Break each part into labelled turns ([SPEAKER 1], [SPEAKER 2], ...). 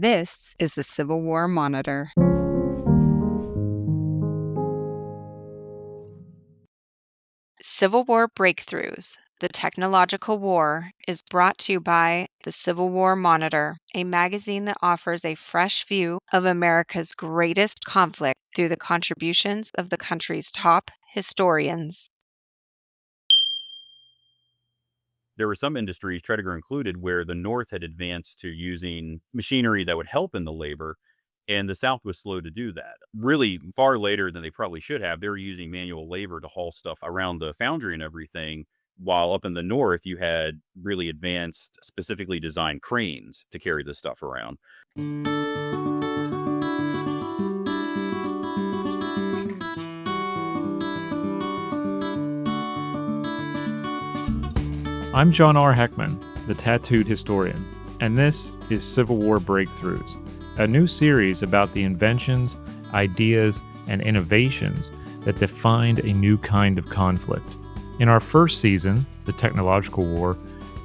[SPEAKER 1] This is the Civil War Monitor. Civil War Breakthroughs. The Technological War is brought to you by the Civil War Monitor, a magazine that offers a fresh view of America's greatest conflict through the contributions of the country's top historians.
[SPEAKER 2] There were some industries, Tredegar included, where the North had advanced to using machinery that would help in the labor, and the South was slow to do that. Really, far later than they probably should have, they were using manual labor to haul stuff around the foundry and everything, while up in the North, you had really advanced, specifically designed cranes to carry this stuff around.
[SPEAKER 3] I'm John R. Heckman, the tattooed historian, and this is Civil War Breakthroughs, a new series about the inventions, ideas, and innovations that defined a new kind of conflict. In our first season, The Technological War,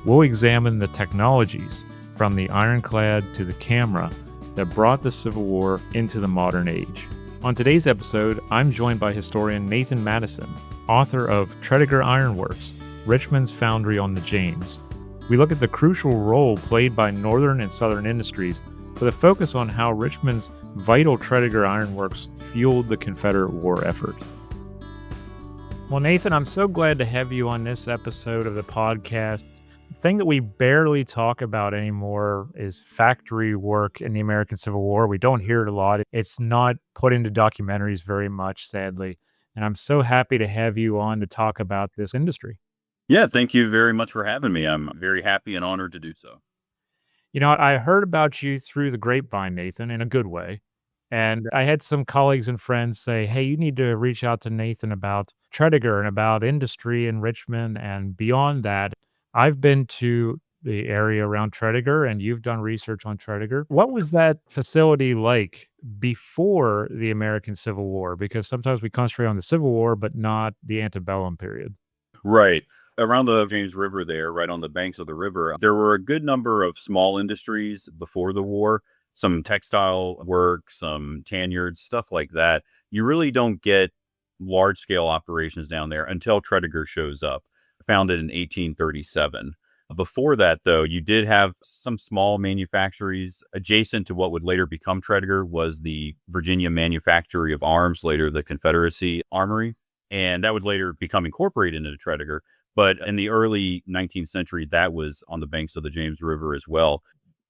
[SPEAKER 3] we'll examine the technologies from the ironclad to the camera that brought the Civil War into the modern age. On today's episode, I'm joined by historian Nathan Madison, author of Tredegar Iron Works, Richmond's Foundry on the James. We look at the crucial role played by Northern and Southern industries with a focus on how Richmond's vital Tredegar Iron Works fueled the Confederate war effort. Well, Nathan, I'm so glad to have you on this episode of the podcast. The thing that we barely talk about anymore is factory work in the American Civil War. We don't hear it a lot. It's not put into documentaries very much, sadly. And I'm so happy to have you on to talk about this industry.
[SPEAKER 2] Yeah, thank you very much for having me. I'm very happy and honored to do so.
[SPEAKER 3] You know, I heard about you through the grapevine, Nathan, in a good way. And I had some colleagues and friends say, hey, you need to reach out to Nathan about Tredegar and about industry in Richmond and beyond that. I've been to the area around Tredegar and you've done research on Tredegar. What was that facility like before the American Civil War? Because sometimes we concentrate on the Civil War, but not the antebellum period.
[SPEAKER 2] Right. Around the James River there, right on the banks of the river, there were a good number of small industries before the war, some textile work, some tan yards, stuff like that. You really don't get large scale operations down there until Tredegar shows up, founded in 1837. Before that, though, you did have some small manufactories adjacent to what would later become Tredegar was the Virginia Manufactory of Arms, later the Confederacy Armory. And that would later become incorporated into Tredegar. But in the early 19th century, that was on the banks of the James River as well.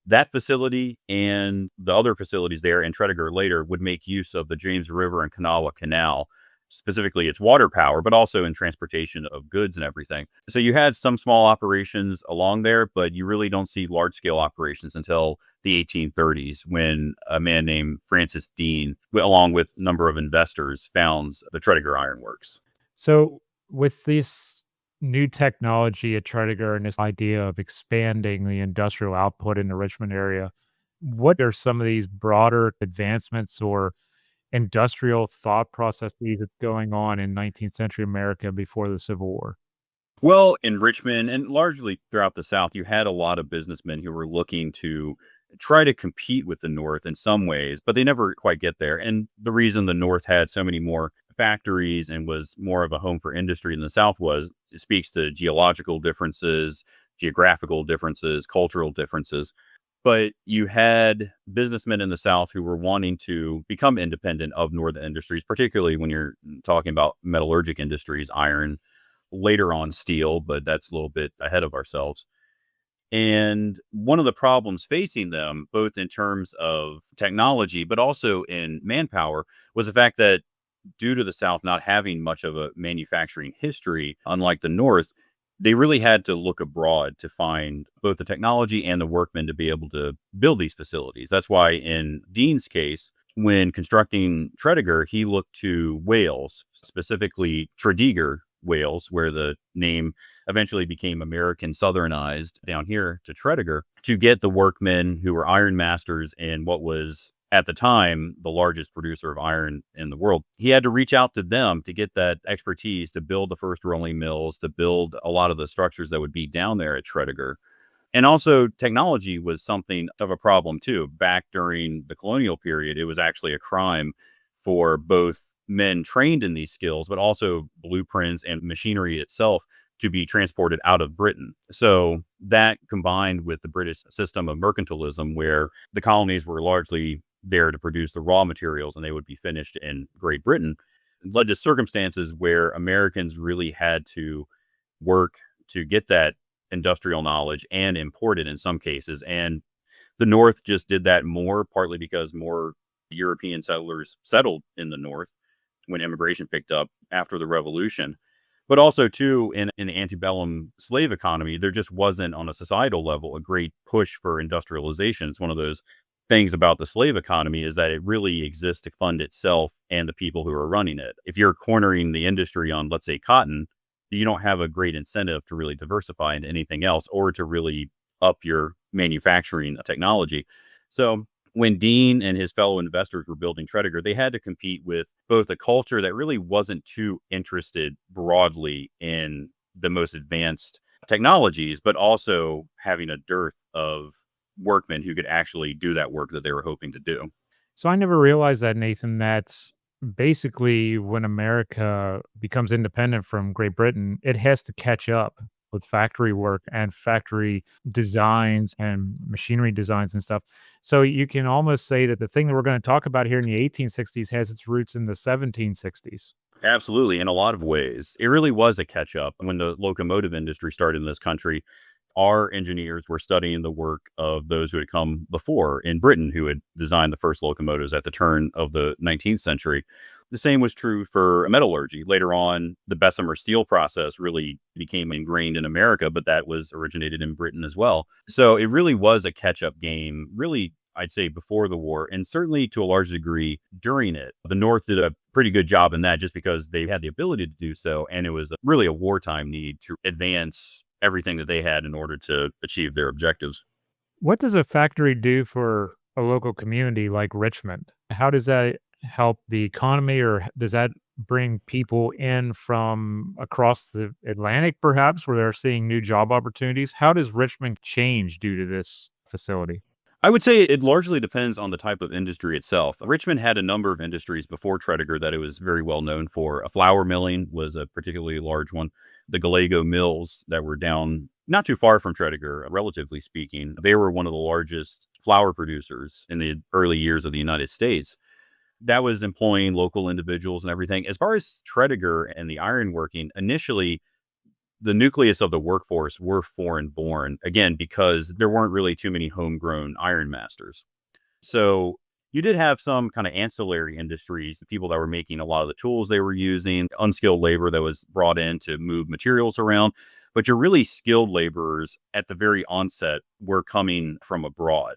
[SPEAKER 2] That facility and the other facilities there in Tredegar later would make use of the James River and Kanawha Canal, specifically its water power, but also in transportation of goods and everything. So you had some small operations along there, but you really don't see large scale operations until the 1830s when a man named Francis Dean, along with a number of investors, founds the Tredegar Iron Works.
[SPEAKER 3] So with this new technology at Tredegar and this idea of expanding the industrial output in the Richmond area, what are some of these broader advancements or industrial thought processes that's going on in 19th century America before the Civil War?
[SPEAKER 2] Well, in Richmond and largely throughout the South, you had a lot of businessmen who were looking to try to compete with the North in some ways, but they never quite get there. And the reason the North had so many more factories and was more of a home for industry than the South was, it speaks to geological differences, geographical differences, cultural differences. But you had businessmen in the South who were wanting to become independent of Northern industries, particularly when you're talking about metallurgic industries, iron, later on steel, but that's a little bit ahead of ourselves. And one of the problems facing them, both in terms of technology, but also in manpower, was the fact that due to the South not having much of a manufacturing history, unlike the North, they really had to look abroad to find both the technology and the workmen to be able to build these facilities. That's why in Dean's case, when constructing Tredegar, he looked to Wales, specifically Tredegar, Wales, where the name eventually became American Southernized down here to Tredegar, to get the workmen who were iron masters in what was at the time the largest producer of iron in the world. He had to reach out to them to get that expertise to build the first rolling mills, to build a lot of the structures that would be down there at Tredegar. And also, technology was something of a problem too. Back during the colonial period, it was actually a crime for both men trained in these skills, but also blueprints and machinery itself to be transported out of Britain. So that combined with the British system of mercantilism, where the colonies were largely there to produce the raw materials and they would be finished in Great Britain, led to circumstances where Americans really had to work to get that industrial knowledge and import it in some cases. And the North just did that more, partly because more European settlers settled in the North when immigration picked up after the Revolution. But also, too, in the antebellum slave economy, there just wasn't on a societal level a great push for industrialization. It's one of those things about the slave economy is that it really exists to fund itself and the people who are running it. If you're cornering the industry on, let's say, cotton, you don't have a great incentive to really diversify into anything else or to really up your manufacturing technology. So when Dean and his fellow investors were building Tredegar, they had to compete with both a culture that really wasn't too interested broadly in the most advanced technologies, but also having a dearth of workmen who could actually do that work that they were hoping to do.
[SPEAKER 3] So I never realized that, Nathan, that's basically when America becomes independent from Great Britain, it has to catch up with factory work and factory designs and machinery designs and stuff. So you can almost say that the thing that we're going to talk about here in the 1860s has its roots in the 1760s.
[SPEAKER 2] Absolutely. In a lot of ways, it really was a catch up. When the locomotive industry started in this country, our engineers were studying the work of those who had come before in Britain, who had designed the first locomotives at the turn of the 19th century. The same was true for metallurgy. Later on, the Bessemer steel process really became ingrained in America, but that was originated in Britain as well. So it really was a catch up game, really, I'd say, before the war, and certainly to a large degree during it. The North did a pretty good job in that just because they had the ability to do so. And it was really a wartime need to advance everything that they had in order to achieve their objectives.
[SPEAKER 3] What does a factory do for a local community like Richmond? How does that help the economy, or does that bring people in from across the Atlantic, perhaps, where they're seeing new job opportunities? How does Richmond change due to this facility?
[SPEAKER 2] I would say it largely depends on the type of industry itself. Richmond had a number of industries before Tredegar that it was very well known for. A flour milling was a particularly large one. The Gallego mills that were down not too far from Tredegar, relatively speaking, they were one of the largest flour producers in the early years of the United States. That was employing local individuals and everything. As far as Tredegar and the ironworking, initially the nucleus of the workforce were foreign born, again, because there weren't really too many homegrown iron masters. So you did have some kind of ancillary industries, the people that were making a lot of the tools they were using, unskilled labor that was brought in to move materials around. But your really skilled laborers at the very onset were coming from abroad.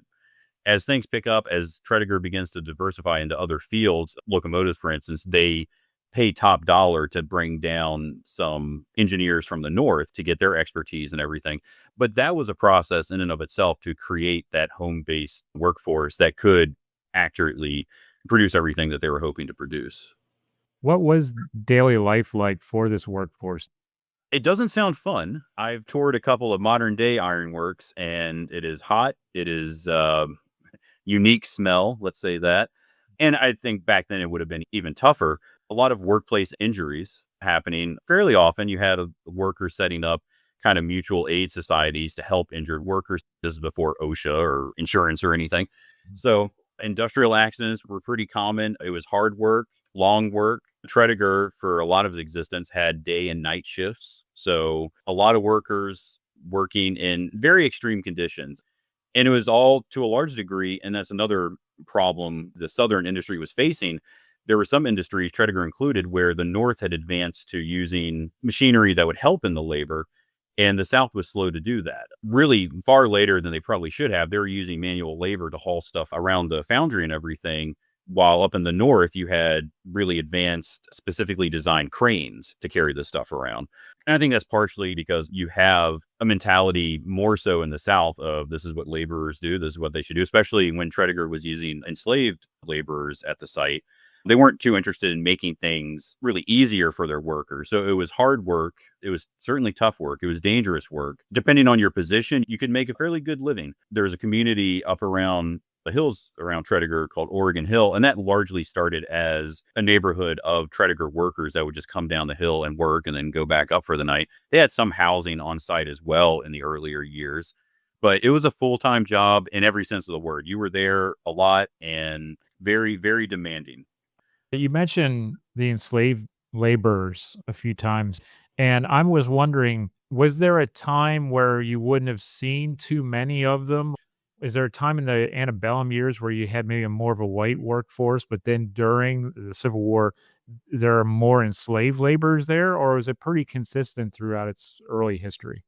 [SPEAKER 2] As things pick up, as Tredegar begins to diversify into other fields, locomotives, for instance, they pay top dollar to bring down some engineers from the north to get their expertise and everything. But that was a process in and of itself to create that home-based workforce that could accurately produce everything that they were hoping to produce.
[SPEAKER 3] What was daily life like for this workforce?
[SPEAKER 2] It doesn't sound fun. I've toured a couple of modern day ironworks, and it is hot. It is unique smell, let's say that. And I think back then it would have been even tougher. A lot of workplace injuries happening fairly often. You had workers setting up kind of mutual aid societies to help injured workers. This is before OSHA or insurance or anything. So industrial accidents were pretty common. It was hard work, long work. Tredegar, for a lot of its existence, had day and night shifts. So a lot of workers working in very extreme conditions. And it was all to a large degree, and that's another problem the Southern industry was facing. There were some industries, Tredegar included, where the North had advanced to using machinery that would help in the labor, and the South was slow to do that. Really far later than they probably should have. They were using manual labor to haul stuff around the foundry and everything, while up in the North, you had really advanced, specifically designed cranes to carry this stuff around. And I think that's partially because you have a mentality more so in the South of this is what laborers do, this is what they should do, especially when Tredegar was using enslaved laborers at the site. They weren't too interested in making things really easier for their workers. So it was hard work. It was certainly tough work. It was dangerous work. Depending on your position, you could make a fairly good living. There's a community up around the hills around Tredegar called Oregon Hill, and that largely started as a neighborhood of Tredegar workers that would just come down the hill and work and then go back up for the night. They had some housing on site as well in the earlier years, but it was a full-time job in every sense of the word. You were there a lot and very, very demanding.
[SPEAKER 3] You mentioned the enslaved laborers a few times, and I was wondering, was there a time where you wouldn't have seen too many of them? Is there a time in the antebellum years where you had maybe a more of a white workforce, but then during the Civil War, there are more enslaved laborers there, or was it pretty consistent throughout its early history?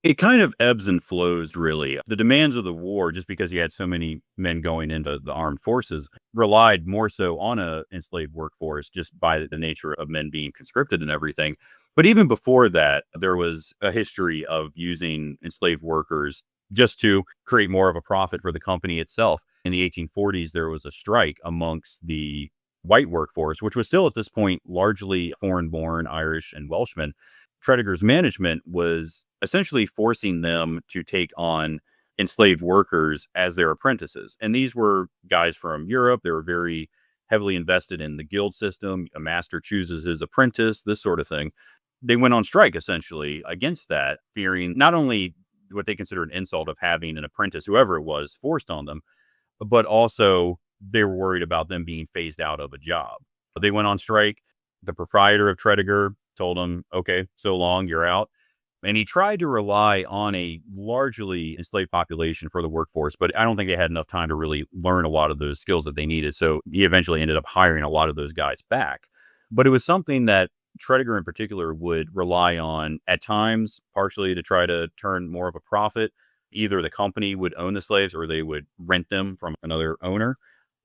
[SPEAKER 2] It kind of ebbs and flows, really. The demands of the war, just because you had so many men going into the armed forces, relied more so on a enslaved workforce just by the nature of men being conscripted and everything. But even before that, there was a history of using enslaved workers just to create more of a profit for the company itself. In the 1840s, there was a strike amongst the white workforce, which was still at this point largely foreign born Irish and Welshmen. Tredegar's management was essentially forcing them to take on enslaved workers as their apprentices. And these were guys from Europe. They were very heavily invested in the guild system. A master chooses his apprentice, this sort of thing. They went on strike essentially against that, fearing not only what they considered an insult of having an apprentice, whoever it was, forced on them, but also they were worried about them being phased out of a job. They went on strike. The proprietor of Tredegar told them, okay, so long, you're out. And he tried to rely on a largely enslaved population for the workforce, but I don't think they had enough time to really learn a lot of those skills that they needed. So he eventually ended up hiring a lot of those guys back. But it was something that Tredegar in particular would rely on at times, partially to try to turn more of a profit. Either the company would own the slaves or they would rent them from another owner,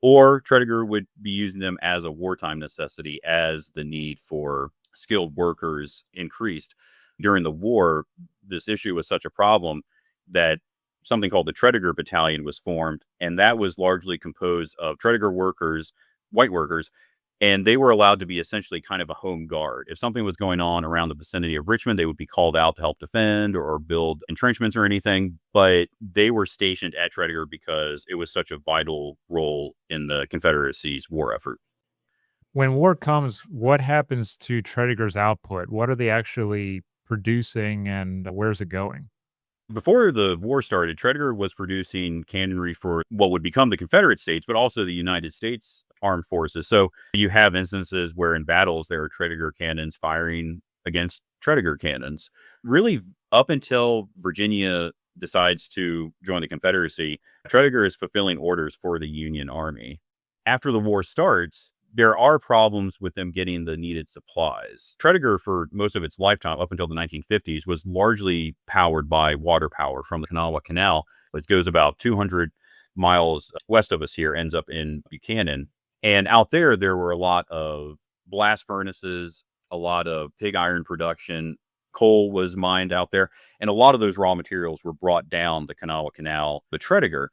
[SPEAKER 2] or Tredegar would be using them as a wartime necessity as the need for skilled workers increased. During the war, this issue was such a problem that something called the Tredegar Battalion was formed, and that was largely composed of Tredegar workers, white workers, and they were allowed to be essentially kind of a home guard. If something was going on around the vicinity of Richmond, they would be called out to help defend or build entrenchments or anything, but they were stationed at Tredegar because it was such a vital role in the Confederacy's war effort.
[SPEAKER 3] When war comes, what happens to Tredegar's output? What are they actually producing and where's it going?
[SPEAKER 2] Before the war started, Tredegar was producing cannonry for what would become the Confederate States, but also the United States armed forces. So you have instances where in battles there are Tredegar cannons firing against Tredegar cannons. Really, up until Virginia decides to join the Confederacy, Tredegar is fulfilling orders for the Union Army. After the war starts, there are problems with them getting the needed supplies. Tredegar, for most of its lifetime, up until the 1950s, was largely powered by water power from the Kanawha Canal. It goes about 200 miles west of us here, ends up in Buchanan. And out there were a lot of blast furnaces, a lot of pig iron production. Coal was mined out there. And a lot of those raw materials were brought down the Kanawha Canal, the Tredegar.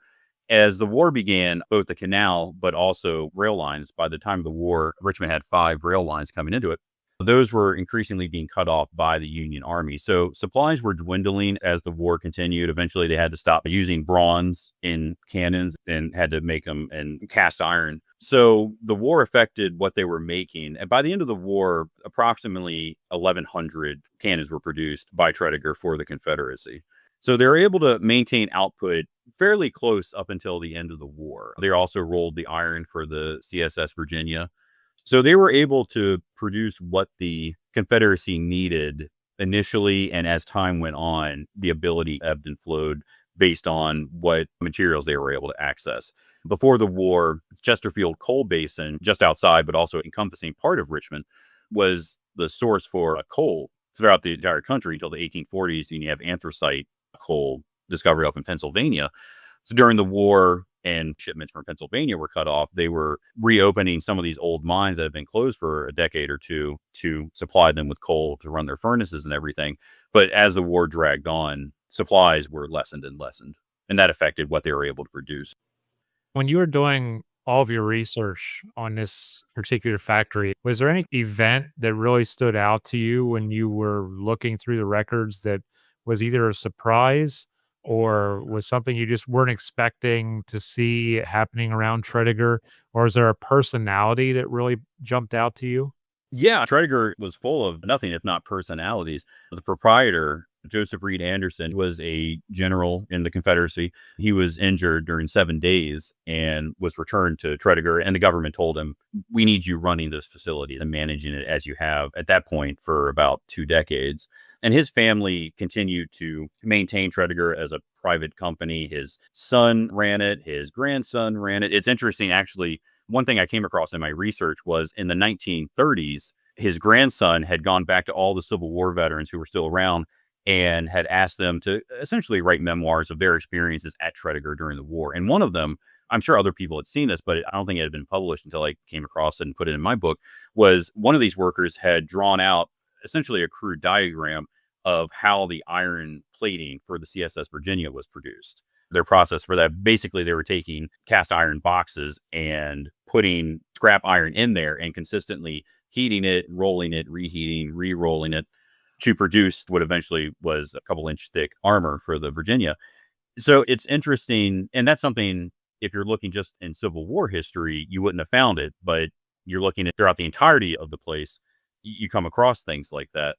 [SPEAKER 2] As the war began, both the canal, but also rail lines, by the time of the war, Richmond had 5 rail lines coming into it. Those were increasingly being cut off by the Union Army. So supplies were dwindling as the war continued. Eventually, they had to stop using bronze in cannons and had to make them in cast iron. So the war affected what they were making. And by the end of the war, approximately 1,100 cannons were produced by Tredegar for the Confederacy. So they were able to maintain output fairly close up until the end of the war. They also rolled the iron for the CSS Virginia. So they were able to produce what the Confederacy needed initially. And as time went on, the ability ebbed and flowed based on what materials they were able to access. Before the war, Chesterfield Coal Basin, just outside, but also encompassing part of Richmond, was the source for coal throughout the entire country until the 1840s. And you have anthracite coal discovery up in Pennsylvania. So during the war and shipments from Pennsylvania were cut off, they were reopening some of these old mines that had been closed for a decade or two to supply them with coal to run their furnaces and everything. But as the war dragged on, supplies were lessened and lessened, and that affected what they were able to produce.
[SPEAKER 3] When you were doing all of your research on this particular factory, was there any event that really stood out to you when you were looking through the records that was either a surprise or was something you just weren't expecting to see happening around Tredegar? Or is there a personality that really jumped out to you?
[SPEAKER 2] Yeah, Tredegar was full of nothing if not personalities. The proprietor, Joseph Reed Anderson, was a general in the Confederacy. He was injured during 7 days and was returned to Tredegar, and the government told him, "We need you running this facility and managing it as you have at that point for about 2 decades." And his family continued to maintain Tredegar as a private company. His son ran it, his grandson ran it. It's interesting, actually. One thing I came across in my research was in the 1930s, his grandson had gone back to all the Civil War veterans who were still around and had asked them to essentially write memoirs of their experiences at Tredegar during the war. And one of them, I'm sure other people had seen this, but I don't think it had been published until I came across it and put it in my book, was one of these workers had drawn out essentially a crude diagram of how the iron plating for the CSS Virginia was produced. Their process for that, basically, they were taking cast iron boxes and putting scrap iron in there and consistently heating it, rolling it, reheating, re-rolling it to produce what eventually was a couple inch thick armor for the Virginia. So it's interesting. And that's something, if you're looking just in Civil War history, you wouldn't have found it, but you're looking at throughout the entirety of the place, you come across things like that.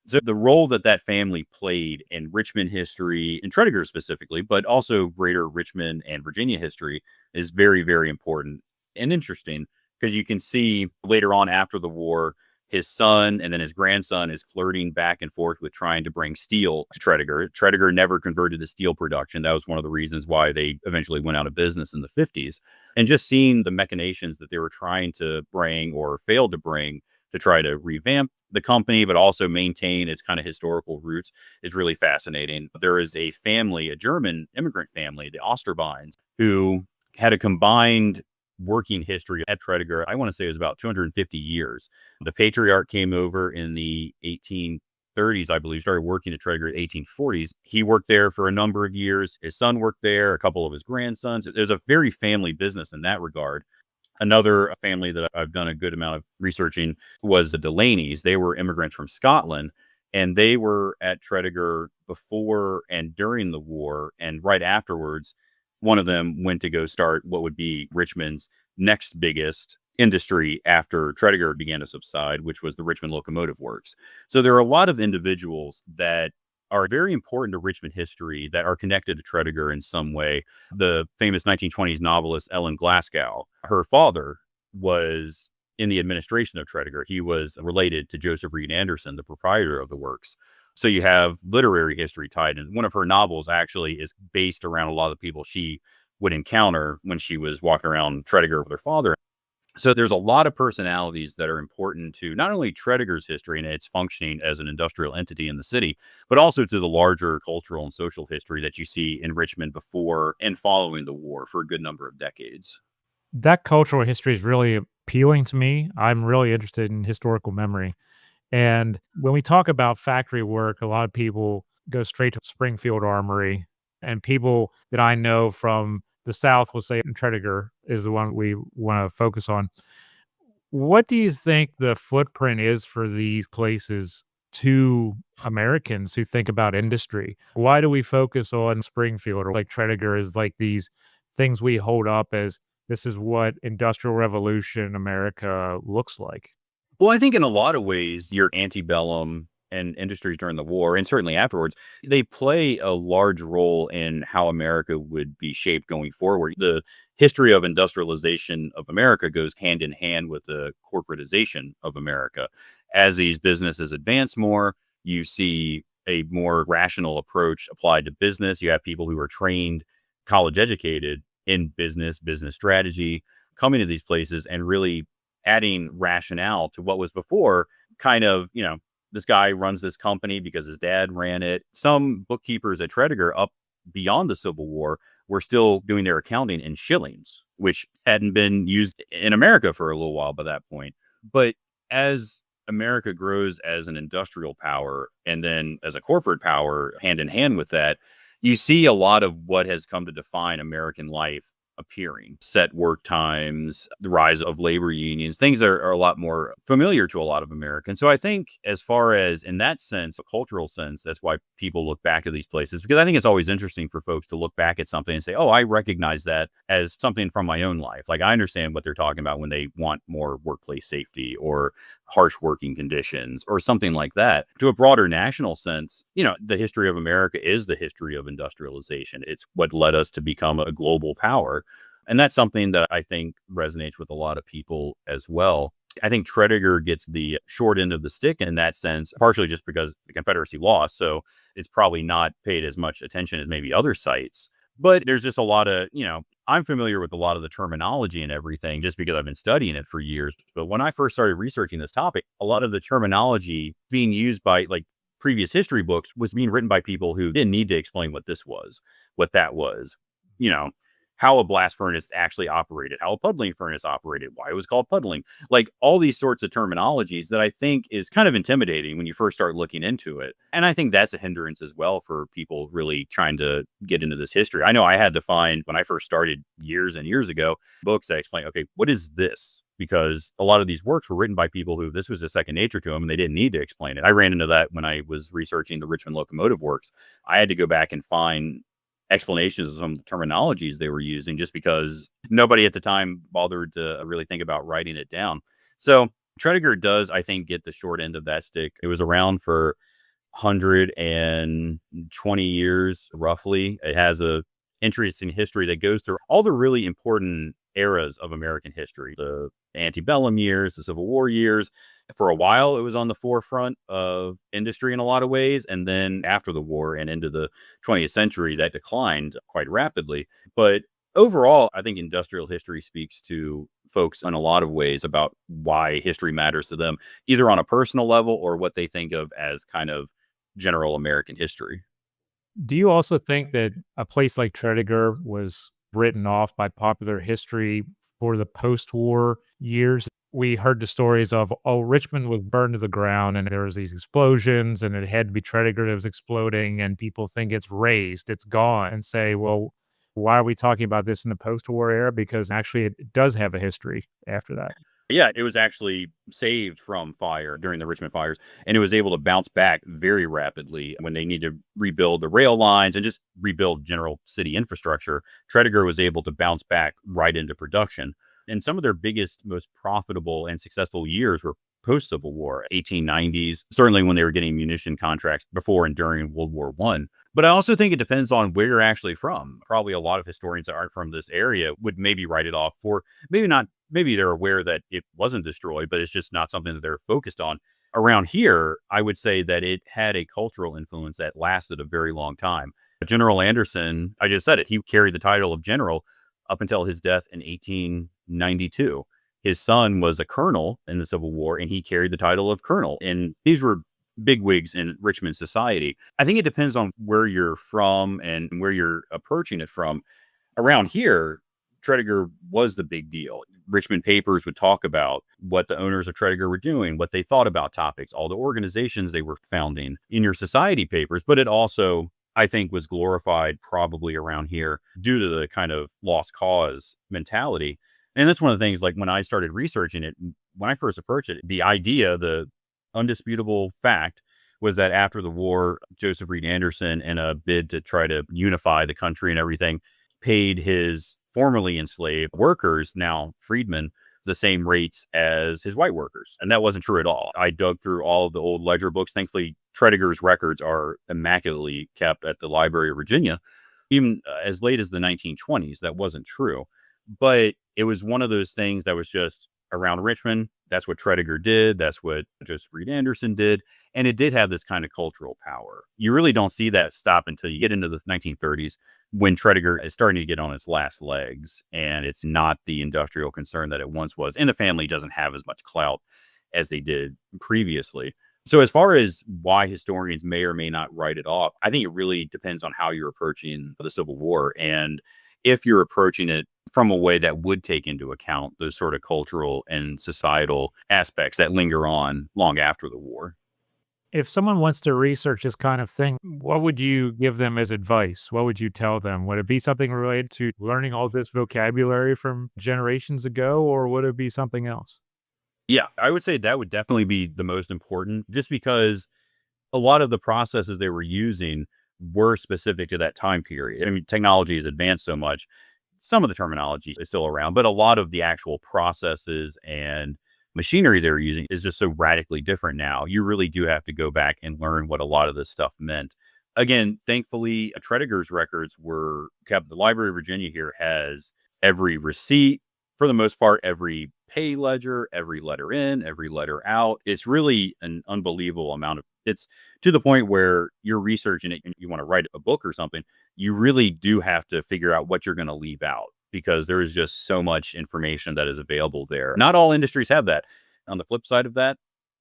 [SPEAKER 2] So the role that that family played in Richmond history, in Tredegar specifically, but also greater Richmond and Virginia history, is very, very important and interesting, because you can see later on after the war, his son and then his grandson is flirting back and forth with trying to bring steel to Tredegar. Tredegar never converted to steel production. That was one of the reasons why they eventually went out of business in the 50s. And just seeing the machinations that they were trying to bring or failed to bring to try to revamp the company, but also maintain its kind of historical roots, is really fascinating. There is a family, a German immigrant family, the Osterbeins, who had a combined working history at Tredegar. I want to say it was about 250 years. The patriarch came over in the 1830s, I believe, started working at Tredegar in the 1840s. He worked there for a number of years. His son worked there, a couple of his grandsons. There's a very family business in that regard. Another family that I've done a good amount of researching was the Delaney's. They were immigrants from Scotland, and they were at Tredegar before and during the war. And right afterwards, one of them went to go start what would be Richmond's next biggest industry after Tredegar began to subside, which was the Richmond Locomotive Works. So there are a lot of individuals that are very important to Richmond history that are connected to Tredegar in some way. The famous 1920s novelist Ellen Glasgow, her father was in the administration of Tredegar. He was related to Joseph Reed Anderson, the proprietor of the works. So you have literary history tied in. One of her novels actually is based around a lot of the people she would encounter when she was walking around Tredegar with her father. So there's a lot of personalities that are important to not only Tredegar's history and its functioning as an industrial entity in the city, but also to the larger cultural and social history that you see in Richmond before and following the war for a good number of decades.
[SPEAKER 3] That cultural history is really appealing to me. I'm really interested in historical memory. And when we talk about factory work, a lot of people go straight to Springfield Armory. And people that I know from the South will say Tredegar is the one we want to focus on. What do you think the footprint is for these places to Americans who think about industry? Why do we focus on Springfield or like Tredegar is like these things we hold up as this is what industrial revolution America looks like?
[SPEAKER 2] Well, I think in a lot of ways, your antebellum and industries during the war, and certainly afterwards, they play a large role in how America would be shaped going forward. The history of industrialization of America goes hand in hand with the corporatization of America. As these businesses advance more, you see a more rational approach applied to business. You have people who are trained, college educated in business, business strategy, coming to these places and really adding rationale to what was before kind of, this guy runs this company because his dad ran it. Some bookkeepers at Tredegar up beyond the Civil War were still doing their accounting in shillings, which hadn't been used in America for a little while by that point. But as America grows as an industrial power and then as a corporate power hand in hand with that, you see a lot of what has come to define American life appearing. Set work times, the rise of labor unions, things are a lot more familiar to a lot of Americans. So I think as far as in that sense, a cultural sense, that's why people look back to these places, because I think it's always interesting for folks to look back at something and say, oh, I recognize that as something from my own life. Like I understand what they're talking about when they want more workplace safety or harsh working conditions or something like that. To a broader national sense, the history of America is the history of industrialization. It's what led us to become a global power. And that's something that I think resonates with a lot of people as well. I think Tredegar gets the short end of the stick in that sense, partially just because the Confederacy lost. So it's probably not paid as much attention as maybe other sites. But there's just a lot of, I'm familiar with a lot of the terminology and everything just because I've been studying it for years. But when I first started researching this topic, a lot of the terminology being used by like previous history books was being written by people who didn't need to explain what this was, what that was, you know, how a blast furnace actually operated, how a puddling furnace operated, why it was called puddling, like all these sorts of terminologies that I think is kind of intimidating when you first start looking into it. And I think that's a hindrance as well for people really trying to get into this history. I know I had to find, when I first started years and years ago, books that explain, okay, what is this? Because a lot of these works were written by people who this was a second nature to them and they didn't need to explain it. I ran into that when I was researching the Richmond locomotive works. I had to go back and find explanations of some of the terminologies they were using just because nobody at the time bothered to really think about writing it down. So Tredegar does, I think, get the short end of that stick. It was around for 120 years, roughly. It has a interesting history that goes through all the really important eras of American history, the antebellum years, the Civil War years. For a while, it was on the forefront of industry in a lot of ways. And then after the war and into the 20th century, that declined quite rapidly. But overall, I think industrial history speaks to folks in a lot of ways about why history matters to them, either on a personal level or what they think of as kind of general American history.
[SPEAKER 3] Do you also think that a place like Tredegar was written off by popular history for the post-war years? We heard the stories of, oh, Richmond was burned to the ground and there was these explosions and it had to be Tredegar that was exploding and people think it's razed, it's gone, and say, well, why are we talking about this in the post-war era? Because actually it does have a history after that.
[SPEAKER 2] Yeah, it was actually saved from fire during the Richmond fires, and it was able to bounce back very rapidly when they need to rebuild the rail lines and just rebuild general city infrastructure. Tredegar was able to bounce back right into production. And some of their biggest, most profitable and successful years were post-Civil War, 1890s, certainly when they were getting munition contracts before and during World War One. But I also think it depends on where you're actually from. Probably a lot of historians that aren't from this area would maybe write it off for maybe not, maybe they're aware that it wasn't destroyed, but it's just not something that they're focused on. Around here, I would say that it had a cultural influence that lasted a very long time. General Anderson, I just said it, he carried the title of general up until his death in 1892. His son was a colonel in the Civil War, and he carried the title of colonel. And these were bigwigs in Richmond society. I think it depends on where you're from and where you're approaching it from. Around here, Tredegar was the big deal. Richmond papers would talk about what the owners of Tredegar were doing, what they thought about topics, all the organizations they were founding in your society papers. But it also, I think, was glorified probably around here due to the kind of lost cause mentality. And that's one of the things, like when I started researching it, when I first approached it, the idea, the undisputable fact was that after the war, Joseph Reed Anderson, in a bid to try to unify the country and everything, paid his formerly enslaved workers, now freedmen, the same rates as his white workers. And that wasn't true at all. I dug through all of the old ledger books. Thankfully, Tredegar's records are immaculately kept at the Library of Virginia. Even as late as the 1920s, that wasn't true. But it was one of those things that was just around Richmond. That's what Tredegar did. That's what Joseph Reed Anderson did. And it did have this kind of cultural power. You really don't see that stop until you get into the 1930s when Tredegar is starting to get on its last legs. And it's not the industrial concern that it once was. And the family doesn't have as much clout as they did previously. So as far as why historians may or may not write it off, I think it really depends on how you're approaching the Civil War. And if you're approaching it from a way that would take into account those sort of cultural and societal aspects that linger on long after the war.
[SPEAKER 3] If someone wants to research this kind of thing, what would you give them as advice? What would you tell them? Would it be something related to learning all this vocabulary from generations ago, or would it be something else?
[SPEAKER 2] Yeah, I would say that would definitely be the most important, just because a lot of the processes they were using were specific to that time period. I mean, technology has advanced so much. Some of the terminology is still around, but a lot of the actual processes and machinery they're using is just so radically different now. You really do have to go back and learn what a lot of this stuff meant. Again, thankfully, Tredegar's records were kept. The Library of Virginia here has every receipt, for the most part, every pay ledger, every letter in, every letter out. It's really an unbelievable amount of it's to the point where you're researching it and you want to write a book or something, you really do have to figure out what you're going to leave out because there is just so much information that is available there. Not all industries have that. On the flip side of that,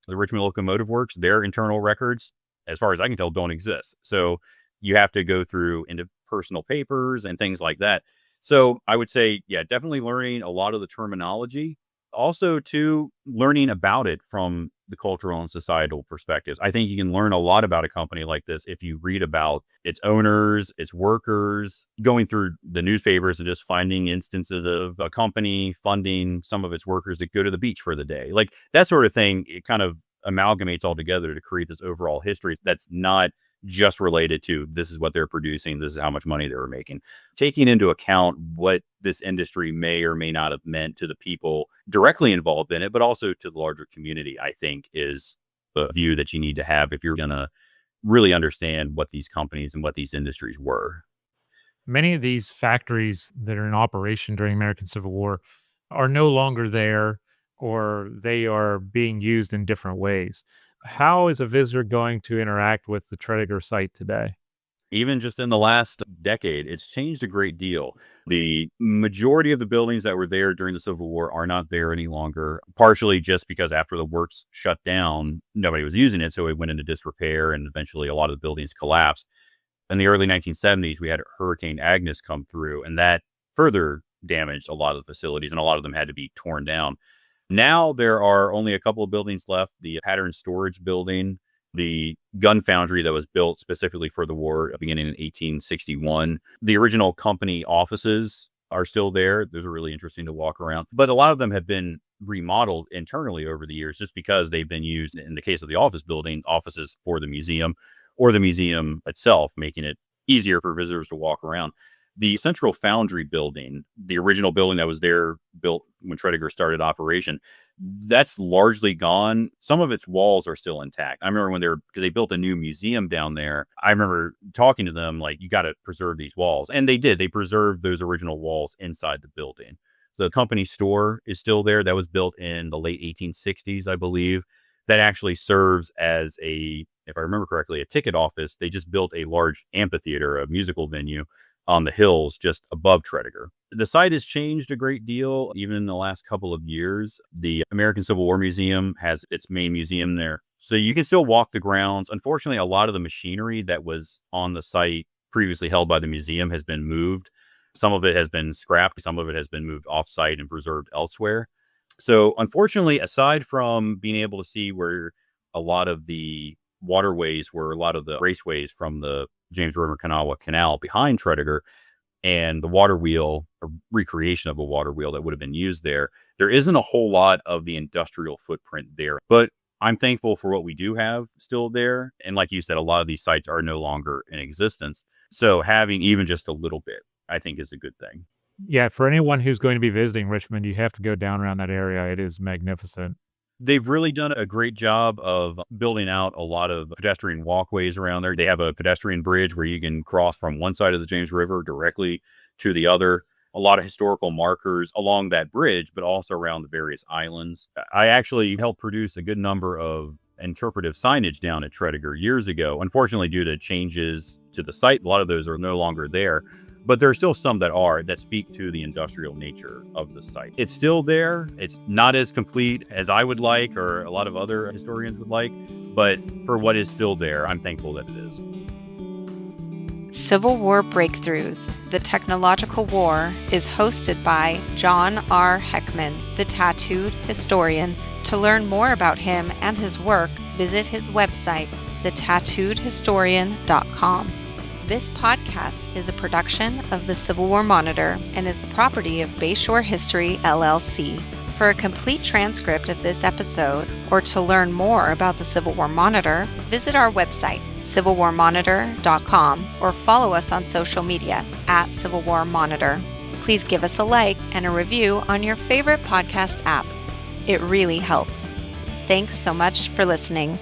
[SPEAKER 2] the Richmond Locomotive Works, their internal records, as far as I can tell, don't exist. So you have to go through into personal papers and things like that. So I would say, yeah, definitely learning a lot of the terminology. Also, to learning about it from the cultural and societal perspectives. I think you can learn a lot about a company like this if you read about its owners, its workers, going through the newspapers and just finding instances of a company funding some of its workers to go to the beach for the day. Like that sort of thing, it kind of amalgamates all together to create this overall history that's not just related to this is what they're producing, this is how much money they were making. Taking into account what this industry may or may not have meant to the people directly involved in it, but also to the larger community, I think is the view that you need to have if you're going to really understand what these companies and what these industries were.
[SPEAKER 3] Many of these factories that are in operation during American Civil War are no longer there, or they are being used in different ways. How is a visitor going to interact with the Tredegar site today?
[SPEAKER 2] Even just in the last decade, it's changed a great deal. The majority of the buildings that were there during the Civil War are not there any longer, partially just because after the works shut down, nobody was using it. So it went into disrepair and eventually a lot of the buildings collapsed. In the early 1970s, we had Hurricane Agnes come through, and that further damaged a lot of the facilities, and a lot of them had to be torn down. Now there are only a couple of buildings left, the Pattern Storage Building, the gun foundry that was built specifically for the war beginning in 1861. The original company offices are still there. Those are really interesting to walk around. But a lot of them have been remodeled internally over the years just because they've been used, in the case of the office building, offices for the museum or the museum itself, making it easier for visitors to walk around. The Central Foundry building, the original building that was there, built when Tredegar started operation, that's largely gone. Some of its walls are still intact. I remember when because they built a new museum down there. I remember talking to them like, you got to preserve these walls. And they did. They preserved those original walls inside the building. The company store is still there. That was built in the late 1860s, I believe. That actually serves as if I remember correctly, a ticket office. They just built a large amphitheater, a musical venue on the hills just above Tredegar. The site has changed a great deal, even in the last couple of years. The American Civil War Museum has its main museum there. So you can still walk the grounds. Unfortunately, a lot of the machinery that was on the site previously held by the museum has been moved. Some of it has been scrapped. Some of it has been moved off site and preserved elsewhere. So unfortunately, aside from being able to see where a lot of the waterways were, a lot of the raceways from the James River Kanawha Canal behind Tredegar, and the water wheel, a recreation of a water wheel that would have been used there, there isn't a whole lot of the industrial footprint there. But I'm thankful for what we do have still there. And like you said, a lot of these sites are no longer in existence. So having even just a little bit, I think is a good thing.
[SPEAKER 3] Yeah, for anyone who's going to be visiting Richmond, you have to go down around that area. It is magnificent.
[SPEAKER 2] They've really done a great job of building out a lot of pedestrian walkways around there. They have a pedestrian bridge where you can cross from one side of the James River directly to the other. A lot of historical markers along that bridge, but also around the various islands. I actually helped produce a good number of interpretive signage down at Tredegar years ago. Unfortunately, due to changes to the site, a lot of those are no longer there. But there are still some that speak to the industrial nature of the site. It's still there. It's not as complete as I would like or a lot of other historians would like, but for what is still there, I'm thankful that it is.
[SPEAKER 1] Civil War Breakthroughs, The Technological War is hosted by John R. Heckman, the tattooed historian. To learn more about him and his work, visit his website, thetattooedhistorian.com. This podcast is a production of the Civil War Monitor and is the property of Bayshore History, LLC. For a complete transcript of this episode, or to learn more about the Civil War Monitor, visit our website, civilwarmonitor.com, or follow us on social media at Civil War Monitor. Please give us a like and a review on your favorite podcast app. It really helps. Thanks so much for listening.